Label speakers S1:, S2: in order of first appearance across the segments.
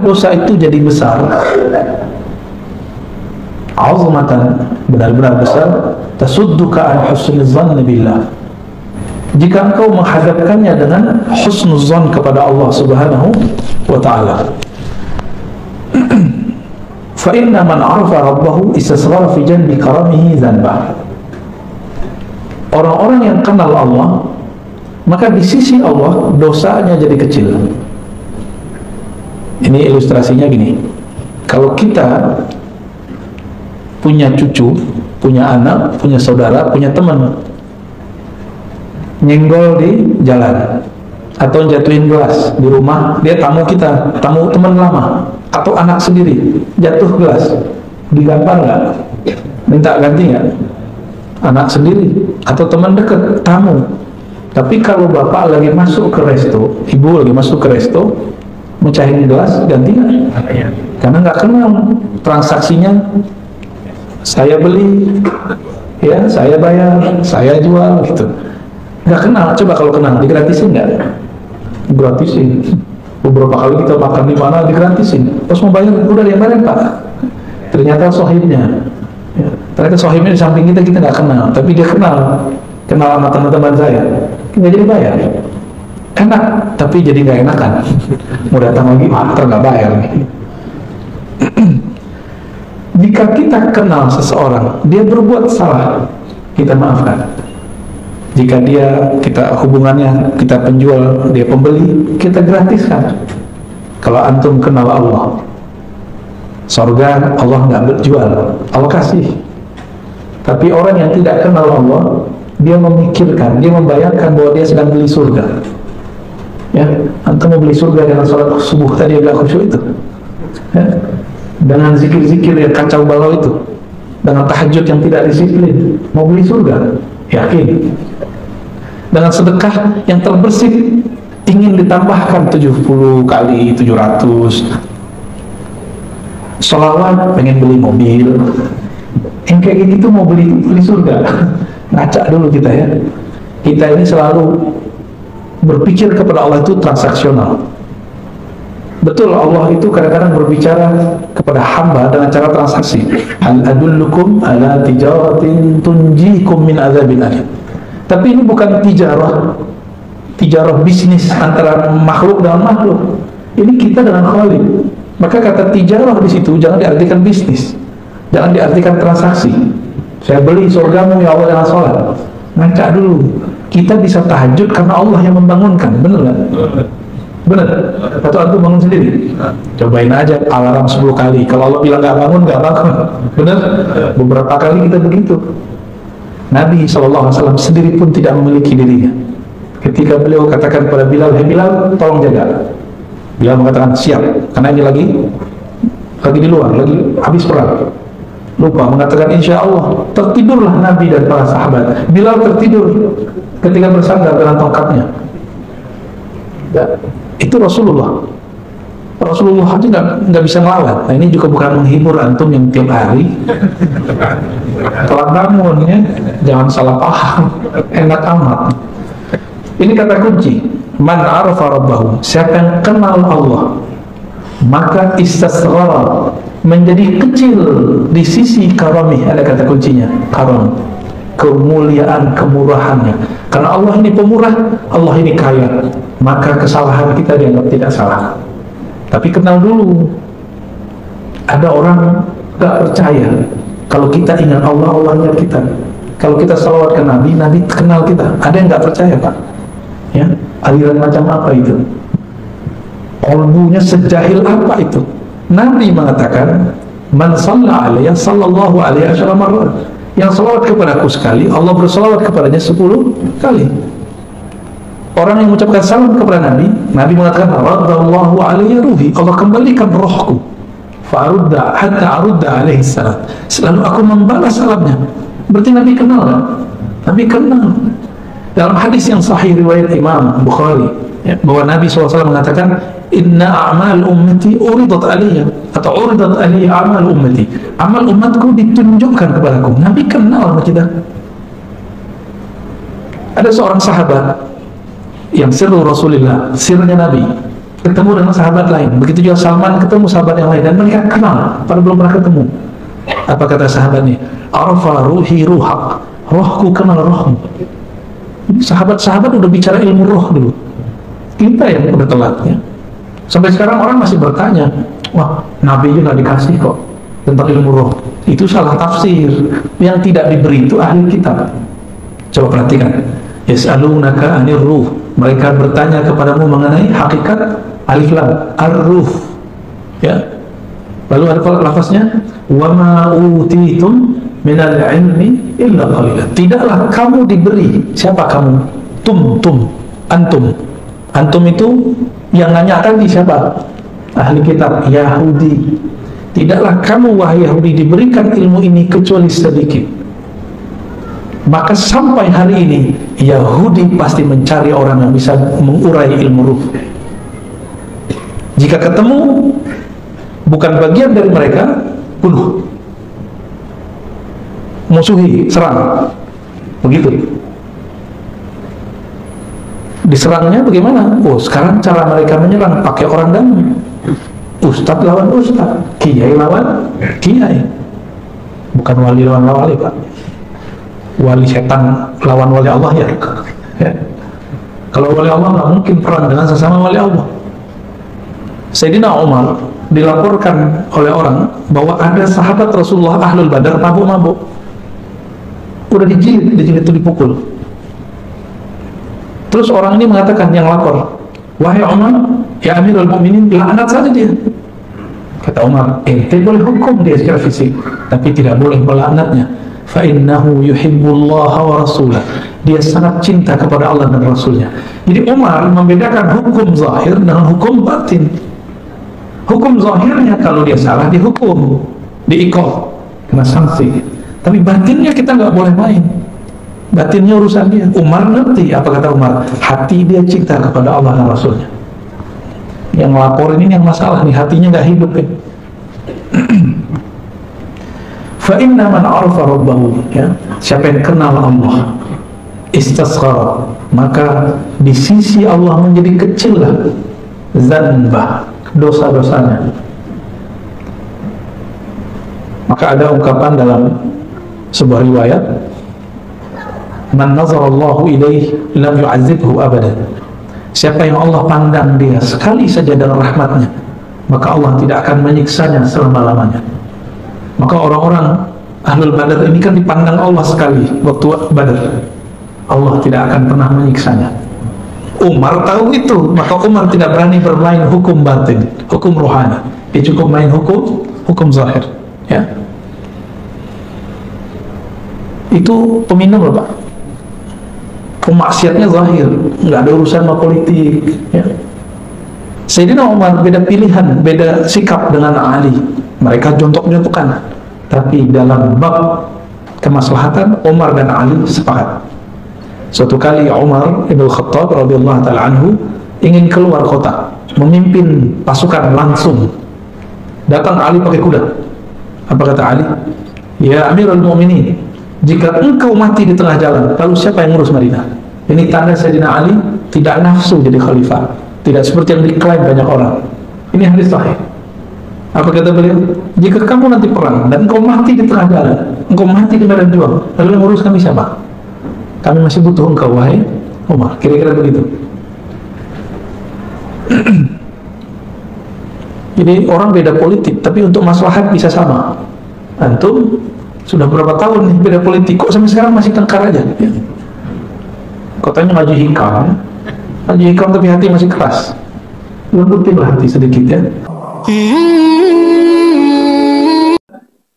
S1: Dosa itu jadi besar, azmatan, benar-benar besar, tasudduka an husnuzan billah. Jika engkau menghadapkannya dengan husnuzan kepada Allah Subhanahu wa ta'ala. Fa inna man arafa rabbahu istasghara fi janbi karamihi dhanbah. Orang-orang yang kenal Allah, maka di sisi Allah dosanya jadi kecil. Ini ilustrasinya gini, kalau kita punya cucu, punya anak, punya saudara, punya teman, nyenggol di jalan atau jatuhin gelas di rumah, dia tamu kita, tamu teman lama, atau anak sendiri jatuh gelas, digampar nggak? Minta ganti nggak? Anak sendiri atau teman dekat, tamu. Tapi kalau bapak lagi masuk ke resto, ibu lagi masuk ke resto, mecahin gelas, ganti nggak? Karena nggak kenal transaksinya. Saya beli, ya saya bayar, saya jual, gitu. Nggak kenal. Coba kalau kenal, digratisin nggak? Gratisin. Beberapa kali kita makan di mana digratisin. Terus mau bayar, udah dia bayar pak. Ternyata sohibnya, ya, ternyata sohibnya di samping kita nggak kenal, tapi dia kenal sama teman-teman saya, nggak jadi bayar. Enak, tapi jadi nggak enakan. Mau datang lagi, nggak bayar nih. Jika kita kenal seseorang, dia berbuat salah, kita maafkan. Jika kita hubungannya, kita penjual, dia pembeli, kita gratiskan. Kalau antum kenal Allah, surga Allah nggak berjual, Allah kasih. Tapi orang yang tidak kenal Allah, dia memikirkan, dia membayangkan bahwa dia sedang beli surga. Ya, antum mau beli surga dengan sholat subuh tadi agak khusyuk itu, ya, dengan zikir-zikir yang kacau balau itu, dengan tahajud yang tidak disiplin, mau beli surga, yakin. Dengan sedekah yang terbersih, ingin ditambahkan 70 kali 700. Sholawat, pengen beli mobil. Yang kayak gitu mau beli surga. Ngaca dulu kita ya. Kita ini selalu berpikir kepada Allah itu transaksional. Betul, Allah itu kadang-kadang berbicara kepada hamba dengan cara transaksi. Hal adullukum ala tijaratin tunjikum min adzabin alim. Tapi ini bukan tijarah bisnis antara makhluk dengan makhluk. Ini kita dengan Khalik. Maka kata tijarah di situ jangan diartikan bisnis, jangan diartikan transaksi. Saya beli surgamu ya Allah dengan sholat. Ngaca dulu. Kita bisa tahajud karena Allah yang membangunkan, bener nggak? Bener. Atau antum bangun sendiri? Cobain aja alarm 10 kali. Kalau Allah bilang nggak bangun, nggak bangun. Bener? Beberapa kali kita begitu. Nabi SAW sendiri pun tidak memiliki dirinya. Ketika beliau katakan kepada Bilal, "Hei Bilal, tolong jaga." Bilal mengatakan, "Siap." Karena ini lagi di luar, lagi habis perang. Lupa mengatakan insya Allah. Tertidurlah Nabi dan para sahabat. Bilal tertidur ketika bersandar dengan tongkatnya. Ya, itu Rasulullah aja nggak bisa melawan. Nah, ini juga bukan menghibur antum yang tiap hari telat bangun ya, jangan salah paham. Enak amat. Ini kata kunci, man arafa rabbahu, siapa yang kenal Allah, maka istasghara, menjadi kecil di sisi karamih. Ada kata kuncinya, karam, kemuliaan, kemurahannya. Karena Allah ini pemurah, Allah ini kaya, maka kesalahan kita dianggap tidak salah. Tapi kenal dulu. Ada orang gak percaya kalau kita ingat Allah, Allah ingat kita. Kalau kita salawat ke Nabi, Nabi kenal kita. Ada yang gak percaya pak? Ya, aliran macam apa itu? Kolbunya sejahil apa itu? Nabi mengatakan, man shalla alayya sallallahu alaihi wasallam, yang salawat kepadaku sekali, Allah bersalawat kepadanya 10 kali. Orang yang mengucapkan salam kepada Nabi, Nabi mengatakan, radallahu alaihi ruhi, Allah kembalikan rohku. Fa'arudda hatta arudda alaihi salam, selalu aku membalas salamnya. Berarti Nabi kenal kan? Nabi kenal. Dalam hadis yang sahih riwayat Imam Bukhari, ya, bahwa Nabi SAW mengatakan, inna a'mal ummati uridat aliyya, atau uridat aliyya a'mal ummati, amal umatku ditunjukkan kepadaku. Nabi kenal sama kita. Ada seorang sahabat yang sirru Rasulullah, sirnya Nabi, ketemu dengan sahabat lain. Begitu juga Salman ketemu sahabat yang lain dan mereka kenal, padahal belum pernah ketemu. Apa kata sahabatnya? Arfa ruhi ruhak, rohku kenal rohmu. Sahabat-sahabat udah bicara ilmu roh dulu. Kita yang udah telatnya. Sampai sekarang orang masih bertanya, wah Nabi juga dikasih kok tentang ilmu roh. Itu salah tafsir. Yang tidak diberi itu ahli kitab. Coba perhatikan. Yas'alunaka 'anir ruh. Mereka bertanya kepadamu mengenai hakikat alif lam ar-ruh. Ya. Lalu ada lafaznya wa ma utitum minal ilmi illa qalila. Tidaklah kamu diberi. Siapa kamu? Antum. Antum itu yang nanya tadi siapa? Ahli kitab Yahudi. Tidaklah kamu wahai Yahudi diberikan ilmu ini kecuali sedikit. Maka sampai hari ini Yahudi pasti mencari orang yang bisa mengurai ilmu ruh. Jika ketemu bukan bagian dari mereka, bunuh, musuhi, serang. Begitu. Diserangnya bagaimana? Oh, sekarang cara mereka menyerang pakai orang dalam. Ustadz lawan ustadz, kiai lawan kiai. Bukan wali lawan wali, Pak. Wali setan lawan wali Allah ya. Kalau wali Allah nggak mungkin perang dengan sesama wali Allah. Sayyidina Umar dilaporkan oleh orang bahwa ada sahabat Rasulullah Ahlul Badar mabuk-mabuk. Udah dijilid itu dipukul. Terus orang ini mengatakan, yang lapor, wahai Umar, ya Amirul Mukminin, laknat saja dia. Kata Umar, ente boleh hukum dia secara fisik, tapi tidak boleh melaknatnya. Fa innahu yuhibbullaha wa rasulah. Dia sangat cinta kepada Allah dan Rasulnya. Jadi Umar membedakan hukum zahir dengan hukum batin. Hukum zahirnya kalau dia salah dihukum, diiqab, kena sanksi. Tapi batinnya kita nggak boleh main. Batinnya urusan dia. Umar ngerti. Apa kata Umar? Hati dia cinta kepada Allah dan Rasulnya. Yang laporin ini yang masalah nih, hatinya nggak hidup kan. Fa inna man arafa rabbahu, ya, siapa yang kenal Allah, istasghara, maka di sisi Allah menjadi kecil lah zanbah, dosa-dosanya. Maka ada ungkapan dalam sebuah riwayat, man nazarallahu ilaih lam yu'adzibhu abadan. Siapa yang Allah pandang dia sekali saja dengan rahmatnya, maka Allah tidak akan menyiksanya selama-lamanya. Maka orang-orang Ahlul Badar ini kan dipandang Allah sekali waktu Badar. Allah tidak akan pernah menyiksanya. Umar tahu itu, maka Umar tidak berani bermain hukum batin, hukum rohani. Dia cukup main hukum zahir, ya. Itu peminum loh, Pak. Pemaksiatnya zahir, nggak ada urusan sama politik, ya. Sayyidina Umar beda pilihan, beda sikap dengan Ali. Mereka jontok-jontokan, tapi dalam bab kemaslahatan Umar dan Ali sepakat. Suatu kali Umar Ibn Khattab radhiyallahu ta'ala anhu ingin keluar kota, memimpin pasukan langsung. Datang Ali pakai kuda. Apa kata Ali? Ya Amirul Mukminin, jika engkau mati di tengah jalan, lalu siapa yang ngurus Madinah? Ini tanda Sayyidina Ali tidak nafsu jadi khalifah, tidak seperti yang diklaim banyak orang. Ini hadis sahih. Apa kata beliau? Jika kamu nanti perang dan engkau mati di tengah jalan, engkau mati di medan juang, lalu yang ngurus kami siapa? Kami masih butuh engkau, wahai Umar. Kira-kira begitu. Jadi orang beda politik, tapi untuk maslahat bisa sama. Antum sudah berapa tahun nih beda politik, kok sampai sekarang masih tengkar aja, ya? Kotanya maju hikam, maju hikam tapi hati masih keras. Lembutlah hati sedikit, ya.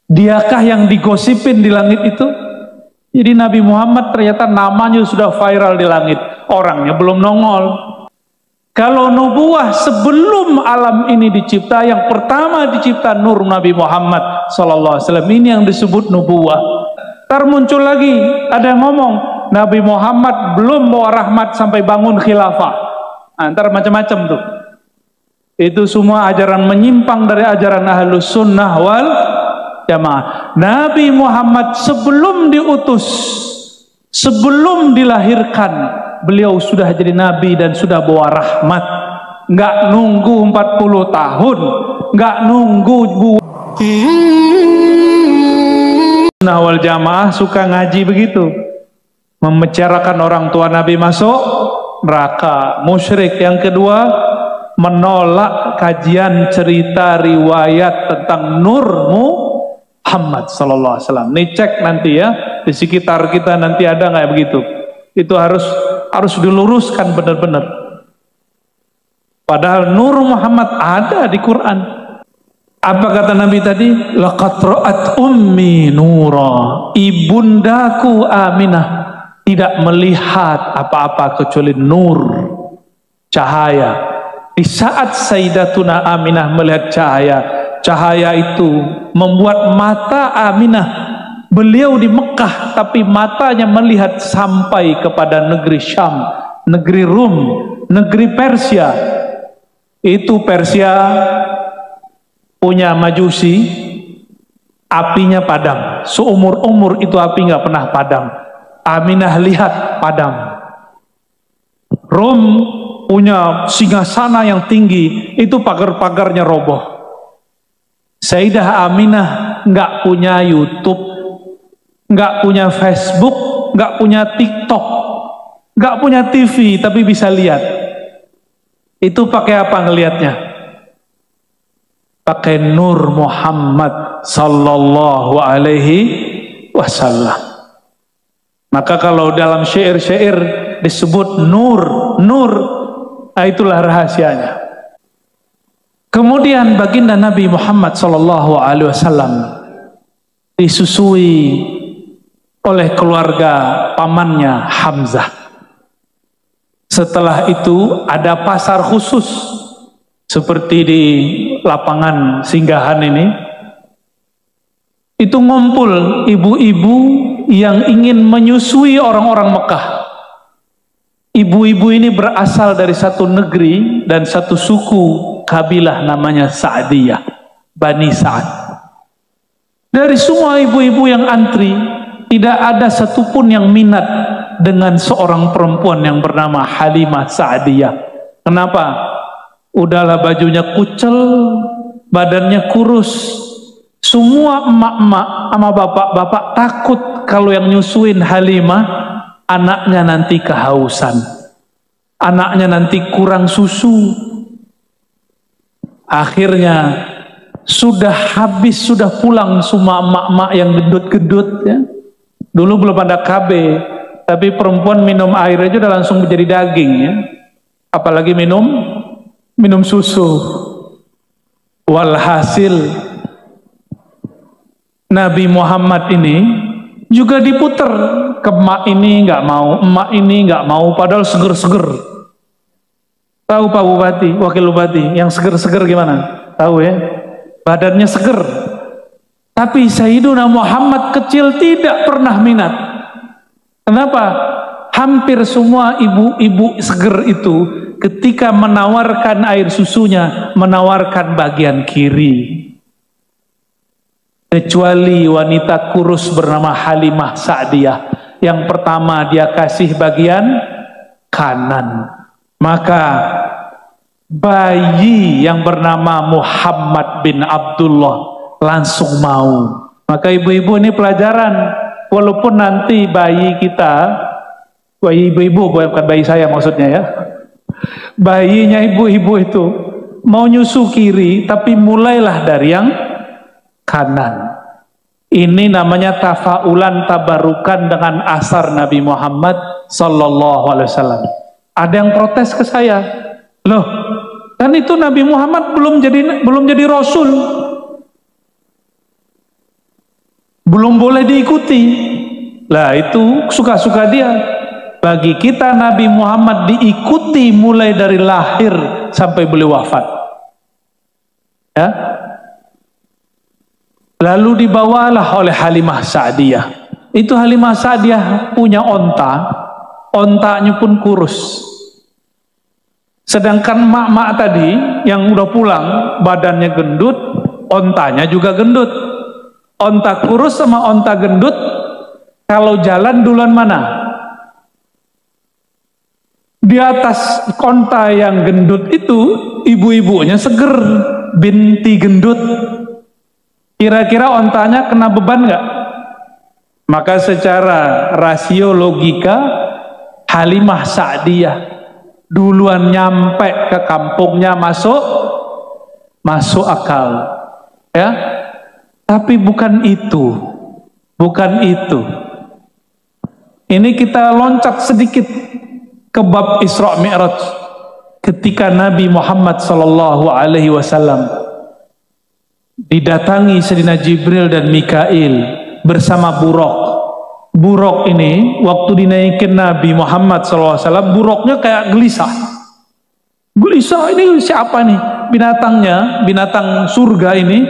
S2: Diakah yang digosipin di langit itu? Jadi Nabi Muhammad ternyata namanya sudah viral di langit, orangnya belum nongol. Kalau nubuah sebelum alam ini dicipta, yang pertama dicipta nur Nabi Muhammad SAW, ini yang disebut nubuah. Ntar muncul lagi, ada yang ngomong Nabi Muhammad belum bawa rahmat sampai bangun khilafah. Nah, ntar macam-macam tuh. Itu semua ajaran menyimpang dari ajaran Ahlus Sunnah wal Jamaah. Nabi Muhammad sebelum diutus, sebelum dilahirkan, beliau sudah jadi nabi dan sudah bawa rahmat. Nggak nunggu 40 tahun, nggak nunggu Sunnah wal Jamaah suka ngaji begitu, membicarakan orang tua Nabi masuk neraka, musyrik. Yang kedua, menolak kajian cerita riwayat tentang Nur Muhammad sallallahu alaihi wasallam. Nih cek nanti ya, di sekitar kita nanti ada nggak begitu? Itu harus diluruskan benar-benar. Padahal Nur Muhammad ada di Quran. Apa kata Nabi tadi? Laqad ra'at ummi nura. Ibundaku Aminah tidak melihat apa-apa kecuali nur, cahaya. Di saat Sayyidatuna Aminah melihat cahaya, cahaya itu membuat mata Aminah, beliau di Mekah tapi matanya melihat sampai kepada negeri Syam, negeri Rum, negeri Persia. Itu Persia punya Majusi, apinya padam. Seumur-umur itu api nggak pernah padam. Aminah lihat padam. Rom punya singgasana yang tinggi, itu pagar-pagarnya roboh. Sayyidah Aminah nggak punya YouTube, nggak punya Facebook, nggak punya TikTok, nggak punya TV, tapi bisa lihat. Itu pakai apa ngelihatnya? Pakai Nur Muhammad sallallahu alaihi wasallam. Maka kalau dalam syair-syair disebut nur, itulah rahasianya. Kemudian baginda Nabi Muhammad sallallahu alaihi wasallam disusui oleh keluarga pamannya Hamzah. Setelah itu ada pasar khusus seperti di lapangan singgahan ini. Itu ngumpul ibu-ibu yang ingin menyusui orang-orang Mekah. Ibu-ibu ini berasal dari satu negeri dan satu suku kabilah namanya Sa'diyah, Bani Sa'ad. Dari semua ibu-ibu yang antri, tidak ada satupun yang minat dengan seorang perempuan yang bernama Halimah Sa'diyah. Kenapa? Udahlah bajunya kucel, badannya kurus. Semua emak-emak sama bapak-bapak takut kalau yang nyusuin Halimah, anaknya nanti kehausan, anaknya nanti kurang susu. Akhirnya sudah habis, sudah pulang semua emak-emak yang gendut-gendut ya. Dulu belum ada KB, tapi perempuan minum air aja udah langsung menjadi daging ya. Apalagi minum susu. Walhasil Nabi Muhammad ini juga diputer ke emak ini nggak mau, emak ini nggak mau, padahal seger-seger. Tahu Pak Bupati, Wakil Bupati, yang seger-seger gimana? Tahu ya? Badannya seger. Tapi Sayyiduna Muhammad kecil tidak pernah minat. Kenapa? Hampir semua ibu-ibu seger itu ketika menawarkan air susunya, menawarkan bagian kiri. Kecuali wanita kurus bernama Halimah Sa'diyah. Yang pertama dia kasih bagian kanan. Maka bayi yang bernama Muhammad bin Abdullah langsung mau. Maka ibu-ibu ini pelajaran. Walaupun nanti bayi kita, bayi ibu-ibu, bukan bayi saya maksudnya ya, bayinya ibu-ibu itu mau nyusu kiri, tapi mulailah dari yang kanan. Ini namanya tafaulan, tabarukan dengan asar Nabi Muhammad sallallahu alaihi wasallam. Ada yang protes ke saya, loh kan itu Nabi Muhammad belum jadi rasul, belum boleh diikuti. Lah itu suka-suka dia. Bagi kita Nabi Muhammad diikuti mulai dari lahir sampai beliau wafat ya. Lalu dibawalah oleh Halimah Sa'diyah. Itu Halimah Sa'diyah punya ontanya pun kurus. Sedangkan mak-mak tadi yang udah pulang badannya gendut, ontanya juga gendut. Onta kurus sama onta gendut kalau jalan duluan mana? Di atas konta yang gendut itu ibu-ibunya seger, binti gendut. Kira-kira ontanya kena beban nggak? Maka secara rasio logika Halimah Sa'diyah duluan nyampe ke kampungnya masuk akal, ya. Tapi bukan itu, bukan itu. Ini kita loncat sedikit ke bab Isra Mi'raj, ketika Nabi Muhammad SAW didatangi Sayyidina Jibril dan Mikail bersama Buraq. Buraq ini waktu dinaikin Nabi Muhammad SAW, buraqnya kayak gelisah. Gelisah, ini siapa nih? Binatangnya, binatang surga ini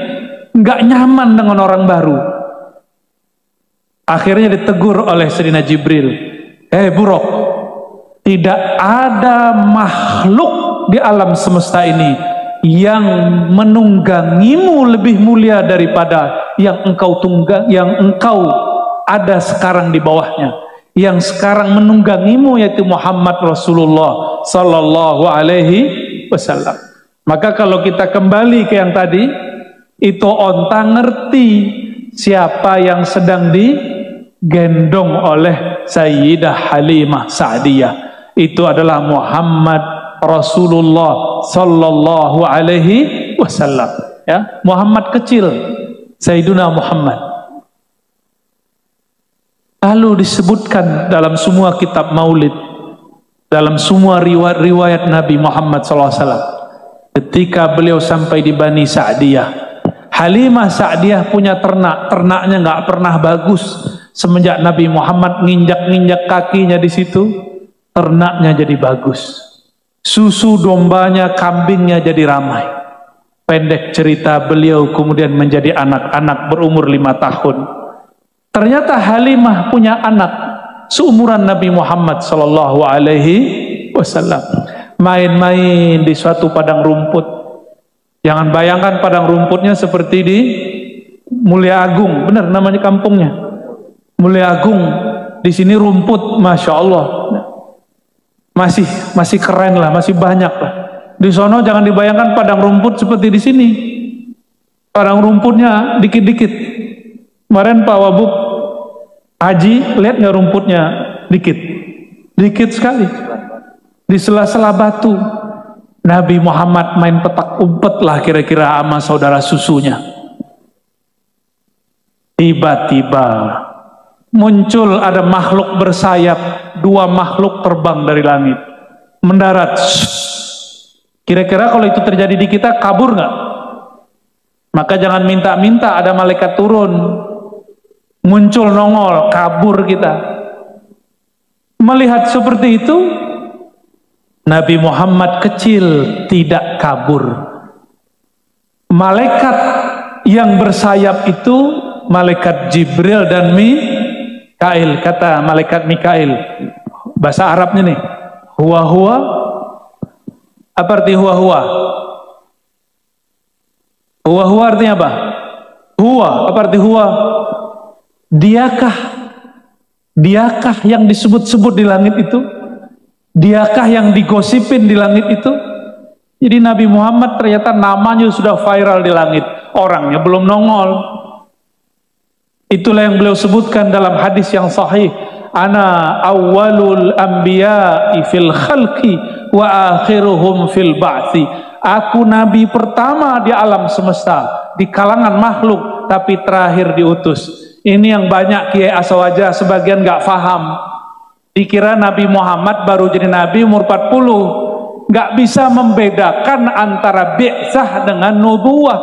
S2: nggak nyaman dengan orang baru. Akhirnya ditegur oleh Sayyidina Jibril, Buraq, tidak ada makhluk di alam semesta ini yang menunggangimu lebih mulia daripada yang engkau ada sekarang di bawahnya. Yang sekarang menunggangimu yaitu Muhammad Rasulullah Sallallahu Alaihi Wasallam. Maka kalau kita kembali ke yang tadi, itu onta ngerti siapa yang sedang digendong oleh Sayyidah Halimah Sa'diyah. Itu adalah Muhammad Rasulullah Sallallahu Alaihi Wasallam, ya. Muhammad kecil, Sayyiduna Muhammad. Lalu disebutkan dalam semua kitab maulid, dalam semua riwayat Nabi Muhammad SAW, ketika beliau sampai di Bani Sa'diyah, Halimah Sa'diyah punya ternak, ternaknya nggak pernah bagus. Semenjak Nabi Muhammad nginjak-nginjak kakinya di situ, ternaknya jadi bagus. Susu dombanya, kambingnya jadi ramai. Pendek cerita, beliau kemudian menjadi anak-anak berumur 5 tahun. Ternyata Halimah punya anak seumuran Nabi Muhammad Sallallahu Alaihi Wasallam. Main-main di suatu padang rumput. Jangan bayangkan padang rumputnya seperti di Mulia Agung, benar namanya kampungnya. Mulia Agung. Di sini rumput, masya Allah, masih keren lah, masih banyak lah. Di sono jangan dibayangkan padang rumput seperti di sini. Padang rumputnya dikit-dikit. Kemarin Pak Wabub Haji lihat nggak rumputnya dikit sekali. Di sela-sela batu Nabi Muhammad main petak umpet lah kira-kira sama saudara susunya. Tiba-tiba muncul ada makhluk bersayap, 2 makhluk terbang dari langit mendarat. Kira-kira kalau itu terjadi di kita, kabur nggak? Maka jangan minta-minta ada malaikat turun, muncul nongol, kabur kita. Melihat seperti itu, Nabi Muhammad kecil tidak kabur. Malaikat yang bersayap itu malaikat Jibril dan Mikail. Kata malaikat Mikail, bahasa Arabnya nih, huwa. Apa arti huwa? Huwa artinya apa? Huwa, apa arti huwa? Diakah yang disebut-sebut di langit itu? Diakah yang digosipin di langit itu? Jadi Nabi Muhammad ternyata namanya sudah viral di langit, orangnya belum nongol. Itulah yang beliau sebutkan dalam hadis yang sahih, ana awwalul anbiya'i fil khalqi wa akhiruhum fil ba'thi. Aku nabi pertama di alam semesta, di kalangan makhluk, tapi terakhir diutus. Ini yang banyak kiai aswaja sebagian nggak faham. Dikira Nabi Muhammad baru jadi nabi umur 40. Nggak bisa membedakan antara bi'tsah dengan nubuwah.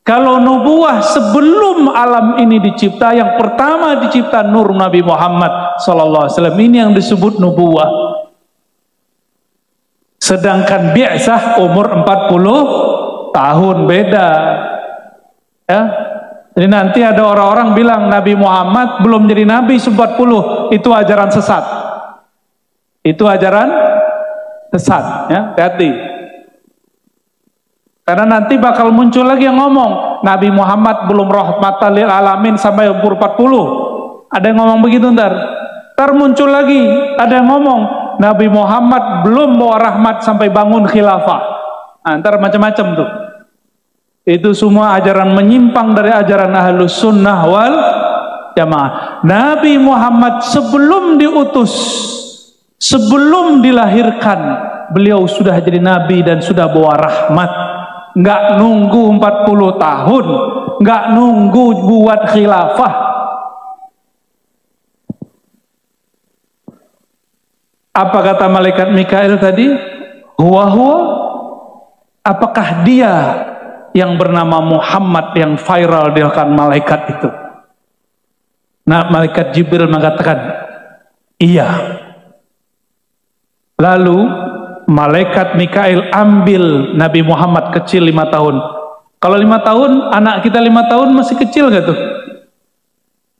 S2: Kalau nubuwah sebelum alam ini dicipta, yang pertama dicipta nur Nabi Muhammad SAW. Ini yang disebut nubuwah. Sedangkan bi'tsah umur 40 tahun, beda. Ya. Jadi nanti ada orang-orang bilang Nabi Muhammad belum jadi nabi 40, itu ajaran sesat. Itu ajaran sesat, ya, hati-hati. Karena nanti bakal muncul lagi yang ngomong Nabi Muhammad belum rahmatan lil alamin sampai umur 40. Ada yang ngomong begitu ntar muncul lagi ada yang ngomong Nabi Muhammad belum bawa rahmat sampai bangun khilafah. Antara macam-macam tuh. Itu semua ajaran menyimpang dari ajaran Ahlus Sunnah wal Jamaah. Nabi Muhammad sebelum diutus, sebelum dilahirkan, beliau sudah jadi nabi dan sudah bawa rahmat. Nggak nunggu 40 tahun, nggak nunggu buat khilafah. Apa kata malaikat Mikail tadi? Huwa. Apakah dia yang bernama Muhammad yang viral di kalangan malaikat itu? Nah, malaikat Jibril mengatakan, iya. Lalu malaikat Mikail ambil Nabi Muhammad kecil 5 tahun. Kalau 5 tahun, anak kita 5 tahun masih kecil gak tuh?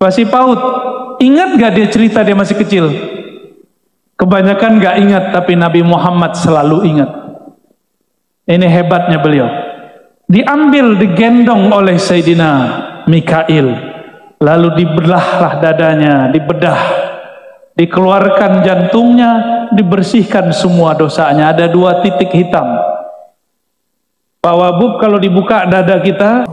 S2: Masih PAUD. Ingat gak dia cerita dia masih kecil? Kebanyakan gak ingat, tapi Nabi Muhammad selalu ingat. Ini hebatnya beliau. Diambil, digendong oleh Sayyidina Mikail, lalu dibelahlah dadanya, dibedah, dikeluarkan jantungnya, dibersihkan semua dosanya. Ada 2 titik hitam. Pak Wabub, kalau dibuka dada kita,